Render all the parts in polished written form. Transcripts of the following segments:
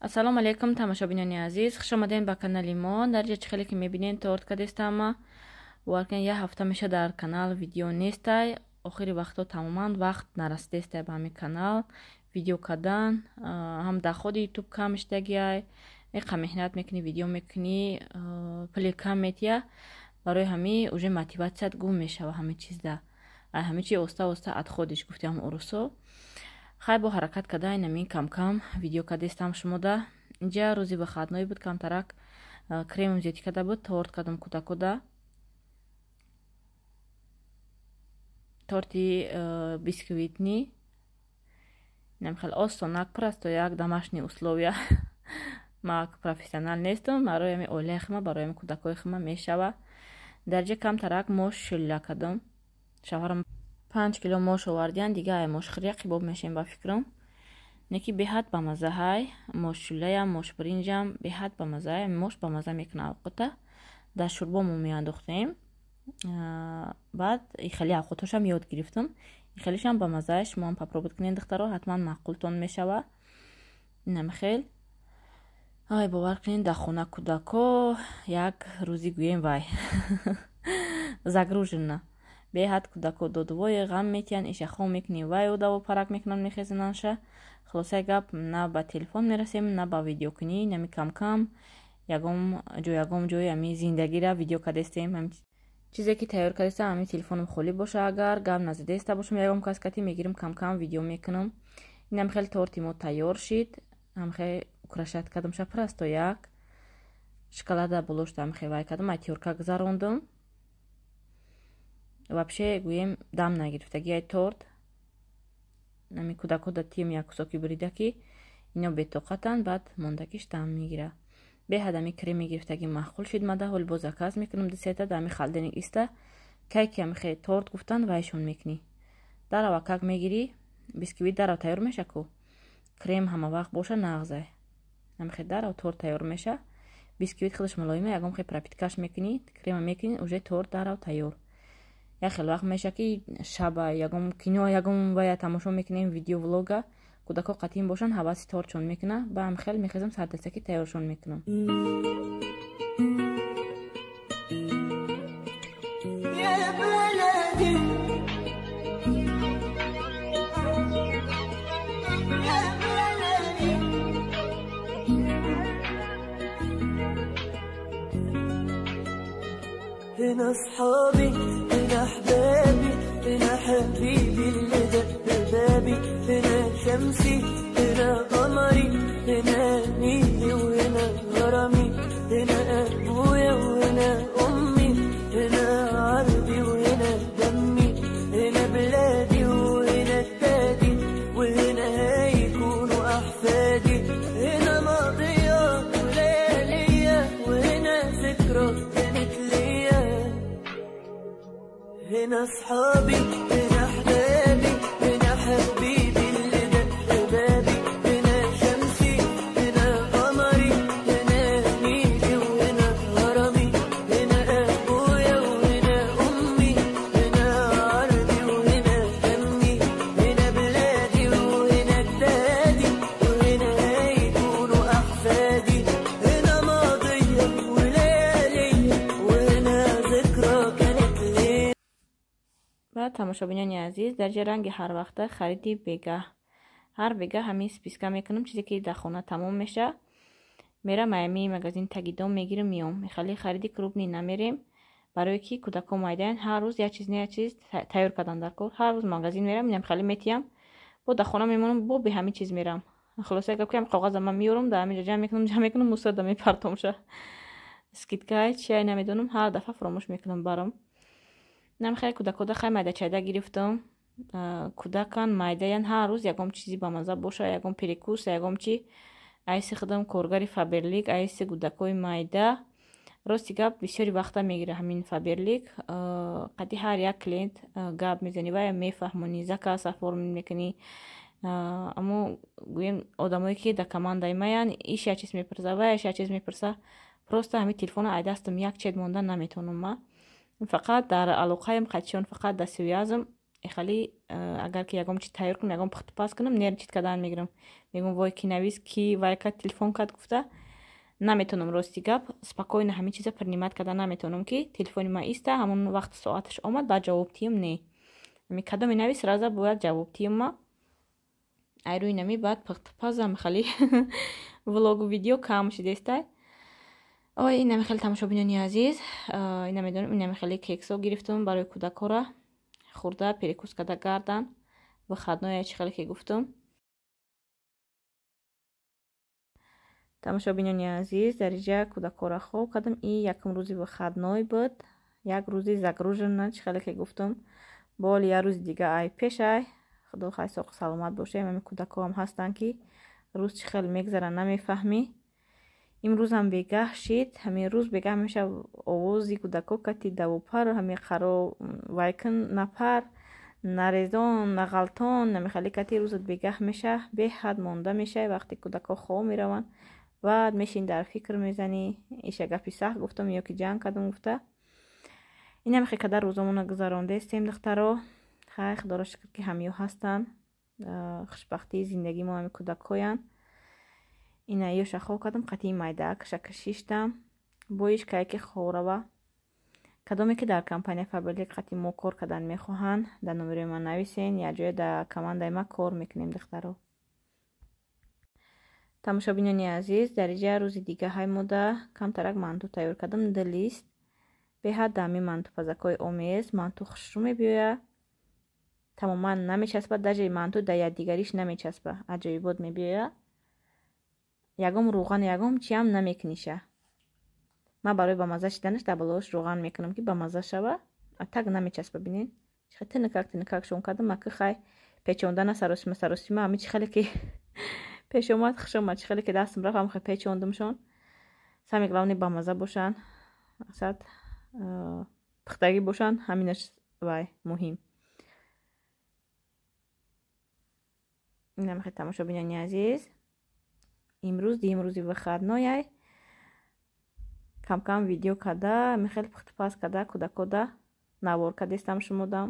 ассалому алайкум тамошобинони азиз, хуш омадем ба канали мо. дар ҷа чихеле ки мебинен торт кадестама варкен я ҳафта меша дар канал видео нестай. охири вақто тамоман вақт нарасидестай ба ҳамин канал видео кадан. ҳам дар ходи ютуб кам иштагиай эқа меҳнат мекунӣ, видео мекунӣ, пуле кам метия. барои ҳамин уже мотиватсият гум мешава ҳамин чизда. ҳамин чи оста оста адходиш гуфтиам урусо. хай бо ҳаракат кадаи намин кам-кам видео кадестам шумода. инҷа рӯзи выходной буд, камтарак кремом зиёти када буд, торт кадам куда-куда. торти бисквитни. Нам хел осонак просто як домашние условия. Ма профессионал нестам, барои оилаи хима, барои кудакои хима мешава. Дар ҷа камтарак мош шилла кадам. Шавҳарам 5 кило мош овардиан, дига ай мош хиря қибоб мешем ба фикрам. Неки беҳад ба маза ҳай, мош шулаям, мош бринҷам беҳад ба маза ҳай, мош ба маза мекуна авқута. Дар шурбомо меандохтем. баъд ихели авқутошам ёд гирифтам. ихелишам ба маза ҳай, шумоам попробуд кунед духтаро, ҳатман маъқултон мешава. инам хел. ай бовар кунед дар хона кудако як рӯзи гӯем вай. Загружена. беҳад кудако додувои ғам метиян, ишахо мекунӣ вай одаво парак мекунан мехезананша. хулосаи гап на ба телефон мерасем, на ба видеокунӣ, нами кам-кам ягом ҷои ами зиндагиро видео кадестем. чизе ки тайёр кадестам ами телефоном холӣ боша, агар гап назидеста бошам ягом каскати мегирам кам-кам видео мекунам. инам хел торти мо тайёр шид. ам хе украшат кадам ша просто як шоколада болошта ам хе вай кадам ай тёрка гузарондам. вообще гӯем дам нагирифтагиай торт. нами кудако да тим як кусоки бридаки ино бетоқатан, баъд мондагиш дам мегира. беҳад ами крем мегирифтаги маъқул шид. мада ҳол бо заказ мекунам дисета да ами халденек иста кайки ами хе торт гуфтан вайшон мекунӣ. дарава как мегири бисквит дарав тайёр меша ку крем ҳама вақт боша нағзай. ами хе дарав торт тайёр меша. бисквит худаш мулоима, ягом хе пропиткаш мекунӣ, крема мекунӣ, уже торт дарав тайёр. як хел вақт меша ки шаба ягом кино ягом вая тамошо мекунем видео влога кудако қатъин бошан ҳаваси тортшон мекуна. ба ам хел мехезам сардастаки тайёршон мекунам. هنا أصحابي هنا أحبابي هنا حبيبي اللي دق بابي هنا شمسي هنا قمري هنا نيلي وهنا غرامي هنا أبويا وهنا أمي هنا عربي وهنا دمي هنا بلادي وهنا التادي وهنا هيكونوا أحفادي هنا ماضية وليالية وهنا ذكرى كانت ليا هنا أصحابي هنا أحبابي هنا حبيبي اللي دق بابي هنا شمسي هنا قمري هنا نيلي وهنا غرامي هنا أبويا وهنا أمي هنا عربي وهنا دمي هنا بلادي وهنا التادي وهنا هيكونوا أحفادي هنا ماضية وليالية وهنا ذكرى كانت ليا. بعد тамошобинони азиз, дар ҷа ранги ҳар вақта хариди бегаҳ. ҳар бегаҳ ҳамин списка мекунам, чизе ки дар хона тамом меша. мерам ами магазин тагидом мегирам миём. мехали хариди крупни намерем, барое ки кудако майдаян ҳар рӯз як чиз не як чиз тайёр кардан дар кор. ҳар рӯз магазин мерам, инам хали метиям. бо дар хона мемонам, бо бе ҳамин чиз мерам. хулоса гап ки ам коғаза ман меёрам, дар ҳамин ҷа ҷамъ мекунам, мусода мепартомша. скидкай чи ай намедонам, ҳар дафъа фаромӯш мекунам барам. нам хай кудакода хай майда-чайда гирифтам. кудакан майдаян ҳар рӯз ягом чизи ба маза боша, ягом перекус, ягом чи айси худам коргари фаберлик, айси кудакои майда. рости гап бисёри вақта мегира ҳамин фаберлик. қади ҳар як клиент гап мезани вая мефаҳмонӣ, заказ оформ мекунӣ. аммо гӯем одамое ки да командаи маян иш як чиз мепурса, вая иш як чиз мепурса. просто ҳамин телефона ай дастам як чед монда наметавонам ма. фақат дар алоқаям қатишон, фақат дар связам ихали агар ки ягом чӣ тайёр кунам, ягом пухтупаз кунам, нер чит кардан мегирам. Мегӯям вой ки навис, ки вай кард, телефон кард гуфта наметонам рости гап спокойно ҳамин чиза принимат кардан наметонам, ки телефони ман иста ҳамон вақт соаташ омад баъд ҷавоб тиём не. Ами кадо менавис раза бояд ҷавоб тиём ма. Айрӯи нами баъд пухтупазам хали влогу видео кам шидестай. Ой, инами хеле тамошобинони азиз, ина медонам, инами хеле кексо гирифтум барои кӯдакора хурда перекус карда гардан выходное чӣ хеле ки гуфтум. тамошобинони азиз, дар инҷа кӯдакора хоб кардам. И якум рӯзи выходной буд, як рӯзи загружена чӣ хеле ки гуфтум. боли як рӯзи дига ай пешай. худо хай соқу саломат бошем. ами кӯдакоам ҳастанд ки рӯз чӣ хеле мегзара намефаҳмӣ. имрӯзам бегаҳ шид, ҳамин рӯз бегаҳ меша овози кӯдако кати давопар ҳамин қаро вайкин напар нарезон нағалтон намехали кати рӯзат бегаҳ меша беҳад монда мешай. вақте кӯдако хоб мераванд баъд мешин дар фикр мезанӣ иша гапи сахт гуфтам ё ки ҷанг кардам гуфта. инам хе кадар рӯзамона гузарондестем духтаро. хай худоро шукр ки ҳамё ҳастанд. хушбахтии зиндагии мо ҳами кӯдакоянд. ина ёша хоб кардам қатъи майдаакаша кашиштам боиш кайки ховрава кадоме ки дар компания Faberlic қатъи мо кор кардан мехоҳанд дар номерои ман нависен як ҷоя дар командаи ма кор мекунем духтаро. тамошобинони азиз, дар инҷа рӯзи дига ҳай мода камтарак манту тайёр кардам. дилист беҳад дами манту пазакои омез манту хушрӯ мебиёя, тамоман намечаспад, даже манту дар якдигариш намечаспа, аҷоибот мебиёя. ягом рӯған ягом чиам намекниша. ман барои ба маза шиданаш дар балош рӯған мекунам ки ба маза шава, а так намечаспа. бинен чихе тинакак шон кардам. аки хай печондана саросима ами чихеле ки пеш омад хушомад, чихеле ки дастам рафт ам хе печондумшон. сами главне ба маза бошанд, мақсад пухтагӣ бошанд, ҳаминаш вай муҳим. инам хе тамошобинони азиз, имрӯз имрӯзи выходной кам-кам видео карда мехел пухтупаз карда кӯдакода наворка дестам шумодам.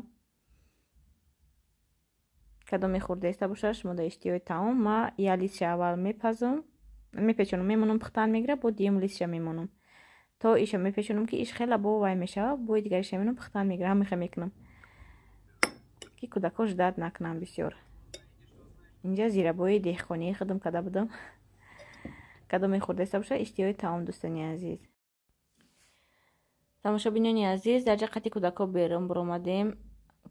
кадоме хурдеста боша шумода иштиёи таом ма я листша аввал мепечонам мемонам пухтан мегира бо диюм листша мемонам то иша мепечонам ки иш хела бо вай мешава бои дигариша мемонам пухтан мегира ҳамиха мекунам ки кӯдако ждат накунам бисёр. инҷа зирабои деҳқонии худам карда будам. кадоме хурдеста боша иштиёи таом дӯстони азиз. тамошобинони азиз, дар ҷа қати кӯдако берун буромадем.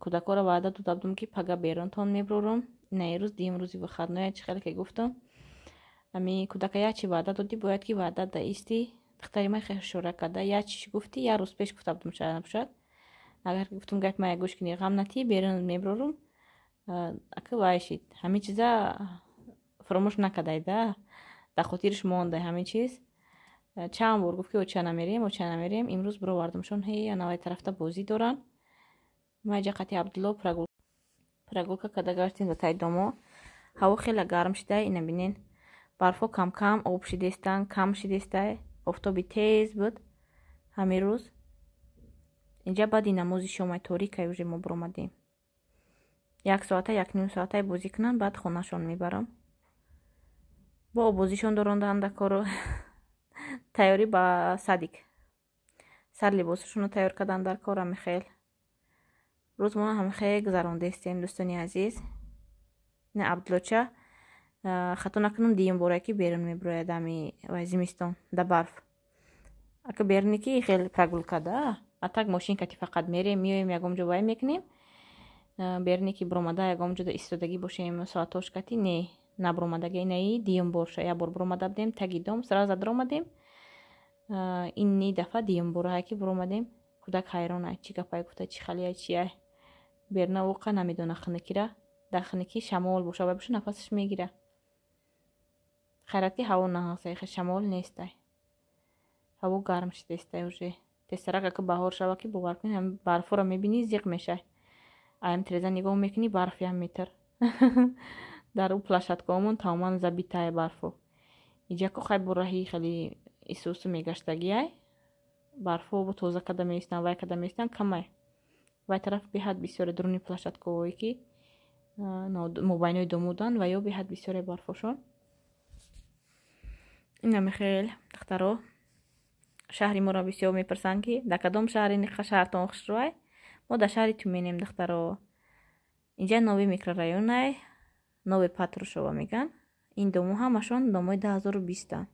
кӯдакоро ваъда дода будам ки пага берунтон мебурорам. ина рӯз диюм рӯзи выходной чӣ хеле ки гуфтам. ами кӯдака як чи ваъда додӣ бояд ки ваъда даисти. духтари ман хеле шӯра карда як чи гуфтӣ як рӯз пеш гуфта будам шаяд бошад. агар гуфтам гап мая гӯш кунӣ ғам натӣ берун мебурорам. ака вай шид ҳамин чиза фаромӯш накардаида, дар хотириш монда ҳамин чиз. чанд бор гуфт ки оча намерем. имрӯз бировардамшон ҳе анавай тарафта бозӣ доранд. ма инҷа қати Абдулло прогулка карда гаштем дар таи домо. ҳаво хеле гарм шида. ина бинен барфҳо кам-кам об шидестанд, кам шидестай. офтоби тез буд ҳамин рӯз. инҷа баъди намози шомаи торикай уже мо биромадем. як соата як ним соатай бозӣ кунанд, баъд хонашон мебарам. бо обозишон доронданд каро тайёрӣ ба садик сар либосашонро тайёр кардан дар кор. ҳамихел рӯзмона ҳамихел гузарондестем дӯстони азиз. ина Абдуллоча хато накунам диюм бора ки берун мебурояд ами зимистон да барф. ака беруне ки хеле прогулка да, а так мошинка ки фақат мерем миёем ягом ҷо вай мекунем. беруне ки буромада ягом ҷода истодагӣ бошем соатош кати не набуромадагӣ. инаи диюм борша як бор буромада будем таги дом сразу доромадем. ини дафъа диюм бора ки буромадем. кӯдак ҳайрон ай чӣ гапай гуфта чӣ халия чиай. берна воқа намедона хунукира. дар хунукӣ шамол боша вай боша нафасаш мегира. хайрат ки ҳаво наҳасай шамол нестай. ҳаво гарм шидестай уже. тезтарак ака баҳор шава ки бовар кунӣ ҳам барфоро мебинӣ зиқ мешай. аям тиреза нигоҳ мекунӣ барф ям метр. дар у плашаткаҳомон тамоман забитае барфо. инҷа ко хай бо раҳи хеле исусу мегаштагиай. барфо бо тоза карда меистанд вай карда меистанд камай. вай тараф беҳад бисёре дуруни плашаткаҳое ки мобайнои домудан ва ё беҳад бисёре барфошон. инаме хел духтаро шаҳри моро бисёр мепурсанд ки дар кадом шаҳри ниқа шаҳртон хушрӯай. мо дар шаҳри Тюменем духтаро. инҷа нови микрорайонай нови Патрушова меган. ин домо ҳамашон домои 2020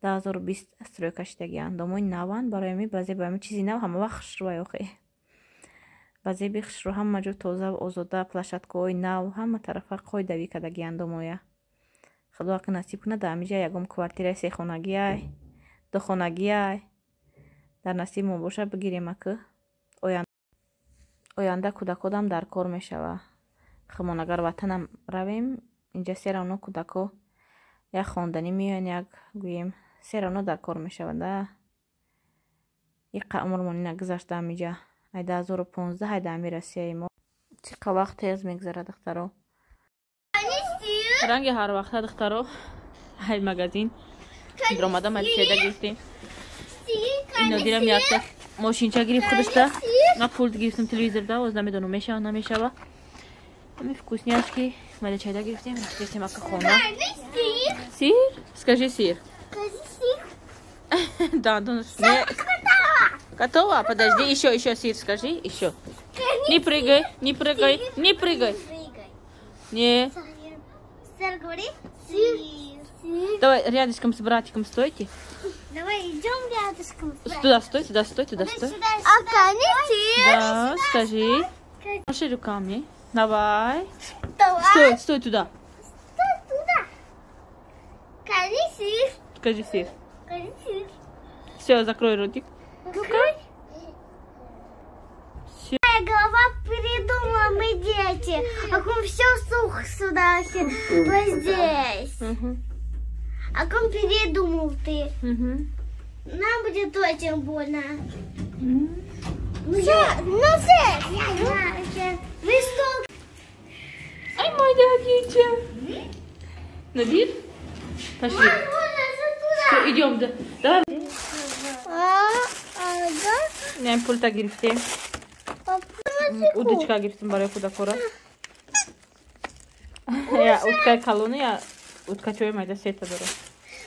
2020 строй кашидагиан. Домои наван барои ми баъзе бами чизи нав ҳама вақт хушрӯай охе. Баъзе би хушрӯ ҳама ҷо тоза озода плашаткаҳои нав ҳама тарафа қоидави кадагиан домоя. Худо ки насиб кунад дар ҳамиҷа ягон квартираи сехонагияй духонагияй дар насиб мо боша бигирем аки оянда кӯдакодам дар кор мешава. Химон агар ватанам равем инҷа се равно кӯдако як хонданӣ меоян як гӯем се равно дар кор мешавада. иқа умрмон ина гузашта ҳамиҷа ай 2015 ай дар мирасияи мо чӣ қа вақт тез мегзара духтаро. ранги ҳар вақта духтаро ай магазин дромада маличеда гирифтем. ин нодирам якта мошинча гирифт худашта ма пулт гирифтам телевизорда оз намедонам мешава намешава. ами вкусняшки маличеда гирифтем гирифтем ака хона. Сир? Скажи сир. Да, готова? Подожди, еще сир скажи, еще. Не прыгай, не прыгай, не прыгай. Не. Сэр говорит сир. Давай рядышком с братиком стойте. Давай идем рядышком. Туда стой, туда стой, туда стой. Да, скажи. Маши руками. Давай. Давай. Стой туда. Стой туда. Скажи сир. Скажи сир. Скажи сир. Все, закрой ротик. Открой. Моя голова придумала, мы дети. А ком все сухо сюда, вот здесь. А ком передумал ты. Нам будет очень больно. Все. Вы что? Ай, мой дядя. Надир? Пошли. Все, идем, да. Давай. Да? Не, пульта гирифтем. Удочка гирифтем барои кӯдакора. Я уткаи калони я уткачои майда сета дорам.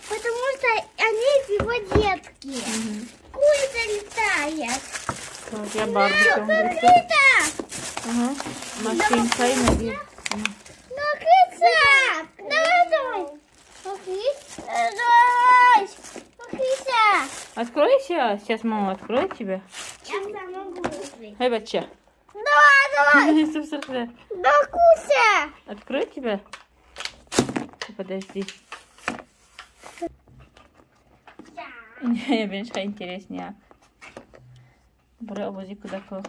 Потому что они его детки. Курица летает. Я барбиком гирифтем. Курица! Машинкаи Надир. Курица! Давай. Курица! Откройся, сейчас мама откроет тебя. Я сама могу открыть. Эй, бача. Давай. Да, Куся! Открой тебя. Подожди. Я меньше интереснее. Бора обози кудако.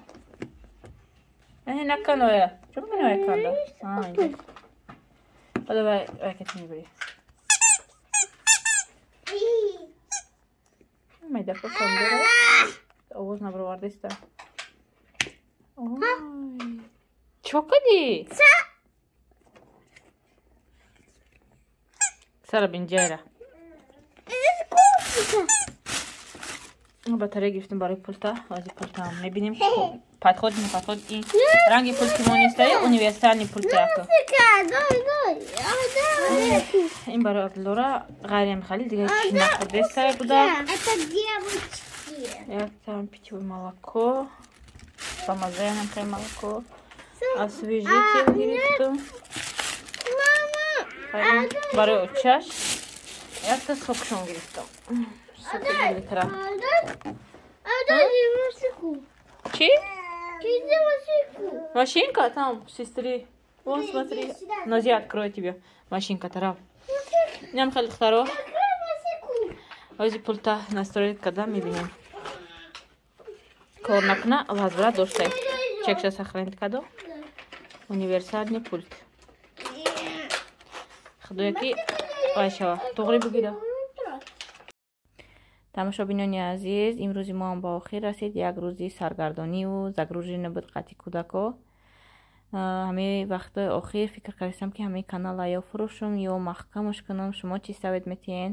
Наканоя. Чому мене канда? Иди. Давай, ракет не бери. Майда посамдера. Овоз набровардиста. Ой. Чокади? Сара бинҷайра. батарея гирифтем барои пулта. Ази пулта мебинем подход ин ранги пулти мо нестае универсальни пултаака. ин барои Абдуллора ғайриам халил дига чизи находестае буда. Это девочки. Там питьевое молоко. Помазаем молоко. Освежитель гирифтем. Барои чаш. Якта сокшон гирифтем. Чи? Машинка там, сестры. Вот, смотри. Назия, открою тебе. Машинка тарав. Ням хали второго. Ози пульта настроить, когда мы видим. Корнакна, возврат доштай. Чекша сохранить кадо. Универсальный пульт. Худояки айшава. Тогри бигида. тамошобинони азиз, имрӯзи мо ҳам ба охир расид. Як рӯзи саргардониву загружена буд қати кӯдако. ҳамаи вақтои охир фикр кардам ки ҳамаи канала ё фурӯшум ё маҳкамаш кунам. Шумо чӣ совет метиҳен?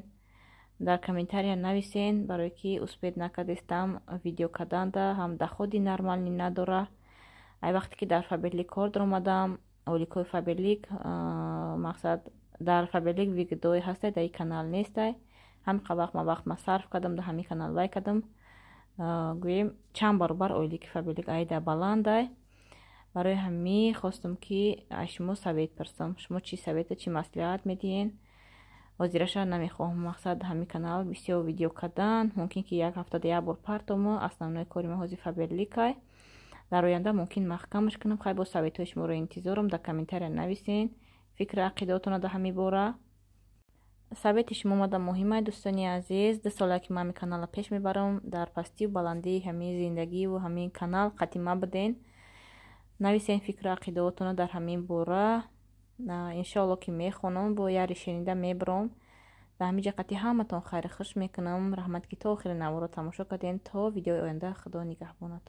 Дар комментария нависен, барое ки успед накардистам видео карданда ҳам доходи нормални надора. ай вақте ки дар фабрили кор даромадам оликои фаберлик мақсад дар фаберлик видеои ҳастай дар канал нестай. ҳамқа вақт ма сарф кардам дар ҳамин канал лайк кардам. гӯем чанд баробар олики фаберлик айда баландай. барои ҳамин хостам ки аз шумо совет парсам. шумо чӣ совета чӣ маслиҳат медиҳен? ҳозираша намехоҳам. мақсад ҳамин канал бисёр видео кардан мумкин ки як ҳафтада як бор партомо основной кори мо ҳози фаберликай. дар оянда мумкин маҳкамаш кунам. хай бо советҳои шуморо интизорам. дар комментария нависен фикри ақидотона дар ҳамин бора. совети шумо мада муҳимай дӯстони азиз. 2 сола ки ман ҳамин каналро пеш мебарам. дар пастию баландии ҳамин зиндагиву ҳамин канал қатъи мабуден. нависен фикру ақидотона дар ҳамин бора. иншоалло ки мехонам бо яри шунида мебарам. дар ҳамин ҷа қатъи ҳаматон хайри хуш мекунам. раҳмат ки то охири наворо тамошо кардем. то видеои оянда худо нигаҳбонатон.